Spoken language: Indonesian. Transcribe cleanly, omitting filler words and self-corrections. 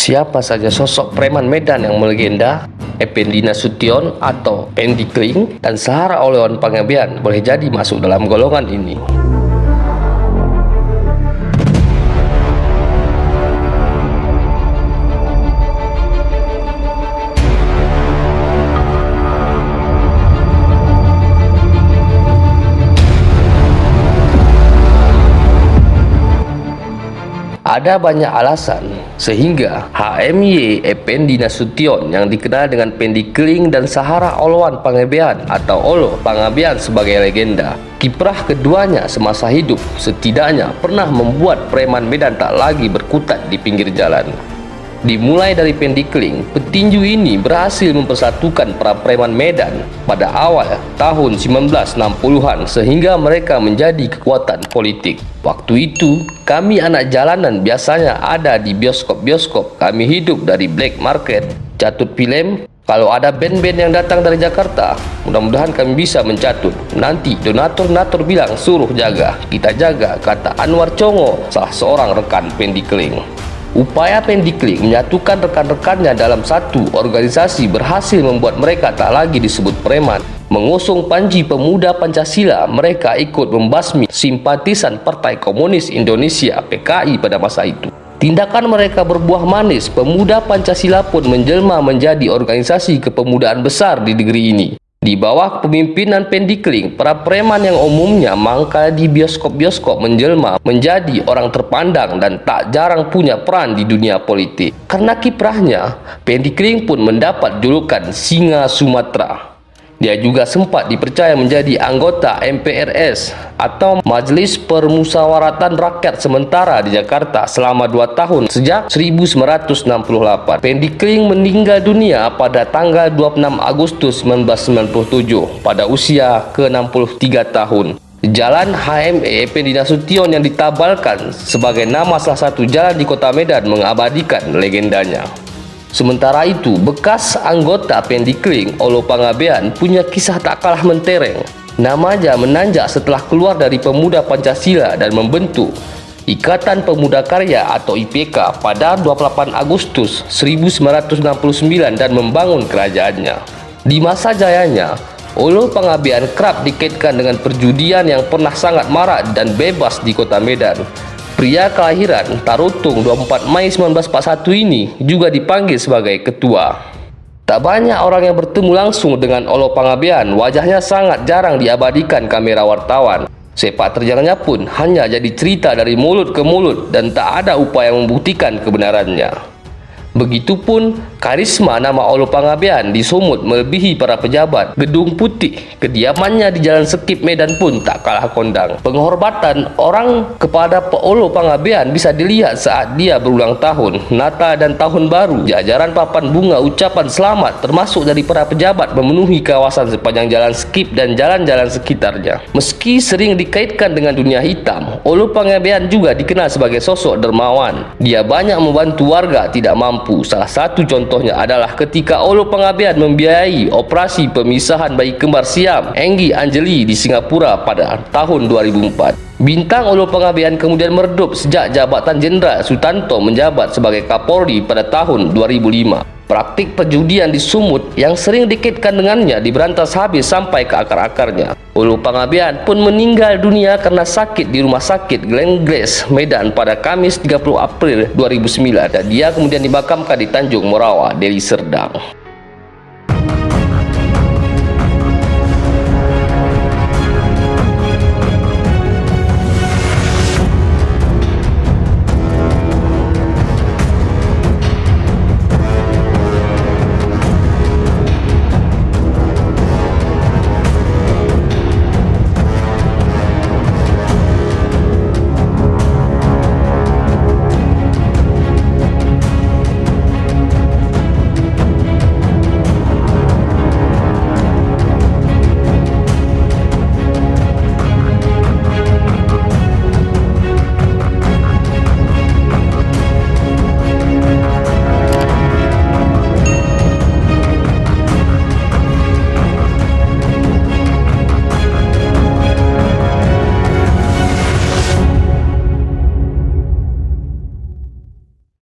Siapa saja sosok preman Medan yang melegenda? Effendi Nasution atau Pendi Kling dan Sahara Olewan Pangabean boleh jadi masuk dalam golongan ini. Ada banyak alasan sehingga HMY Effendi Nasution yang dikenal dengan Pendi Kling dan Sahara Olewan Pangabean atau Olo Pangabean sebagai legenda. Kiprah keduanya semasa hidup setidaknya pernah membuat preman Medan tak lagi berkutat di pinggir jalan. Dimulai dari Pendi Kling, petinju ini berhasil mempersatukan para preman Medan pada awal tahun 1960-an sehingga mereka menjadi kekuatan politik. Waktu itu, kami anak jalanan biasanya ada di bioskop-bioskop. Kami hidup dari black market, catut film. Kalau ada band-band yang datang dari Jakarta, mudah-mudahan kami bisa mencatut. Nanti donatur-donatur bilang suruh jaga, kita jaga, kata Anwar Congo, salah seorang rekan Pendi Kling. Upaya Pendi Kling menyatukan rekan-rekannya dalam satu organisasi berhasil membuat mereka tak lagi disebut preman. Mengusung Panji Pemuda Pancasila, mereka ikut membasmi simpatisan Partai Komunis Indonesia (PKI) pada masa itu. Tindakan mereka berbuah manis, Pemuda Pancasila pun menjelma menjadi organisasi kepemudaan besar di negeri ini. Di bawah kepemimpinan Pendi Kling, para preman yang umumnya mangkal di bioskop-bioskop menjelma menjadi orang terpandang dan tak jarang punya peran di dunia politik. Karena kiprahnya, Pendi Kling pun mendapat julukan Singa Sumatera. Dia juga sempat dipercaya menjadi anggota MPRS atau Majelis Permusyawaratan Rakyat Sementara di Jakarta selama 2 tahun sejak 1968. Pendi Kling meninggal dunia pada tanggal 26 Agustus 1997 pada usia ke-63 tahun. Jalan HME Effendi Nasution yang ditabalkan sebagai nama salah satu jalan di kota Medan mengabadikan legendanya. Sementara itu, bekas anggota Pendi Kling, Olo Pangabean, punya kisah tak kalah mentereng. Namanya menanjak setelah keluar dari Pemuda Pancasila dan membentuk Ikatan Pemuda Karya atau IPK pada 28 Agustus 1969 dan membangun kerajaannya. Di masa jayanya, Olo Pangabean kerap dikaitkan dengan perjudian yang pernah sangat marak dan bebas di kota Medan. Pria kelahiran Tarutung 24 Mei 1941 ini juga dipanggil sebagai ketua. Tak banyak orang yang bertemu langsung dengan Olo Pangabean, wajahnya sangat jarang diabadikan kamera wartawan. Sepak terjangnya pun hanya jadi cerita dari mulut ke mulut dan tak ada upaya membuktikan kebenarannya. Begitupun karisma nama Olo Pangabean di Sumut melebihi para pejabat. Gedung Putih, kediamannya di Jalan Sekip Medan pun tak kalah kondang. Penghormatan orang kepada Olo Pangabean bisa dilihat saat dia berulang tahun, Natal dan Tahun Baru. Jajaran papan bunga ucapan selamat termasuk dari para pejabat memenuhi kawasan sepanjang Jalan Sekip dan jalan-jalan sekitarnya. Meski sering dikaitkan dengan dunia hitam, Olo Pangabean juga dikenal sebagai sosok dermawan. Dia banyak membantu warga tidak mampu. Salah satu contohnya adalah ketika Olo Pangabean membiayai operasi pemisahan bayi kembar Siam Enggi Anjeli di Singapura pada tahun 2004. Bintang Olo Pangabean kemudian meredup sejak jabatan Jenderal Sutanto menjabat sebagai Kapolri pada tahun 2005. Praktik perjudian di Sumut yang sering dikaitkan dengannya diberantas habis sampai ke akar-akarnya. Olo Pangabean pun meninggal dunia karena sakit di Rumah Sakit Glen Grace, Medan pada Kamis 30 April 2009 dan dia kemudian dimakamkan di Tanjung Morawa, Deli Serdang.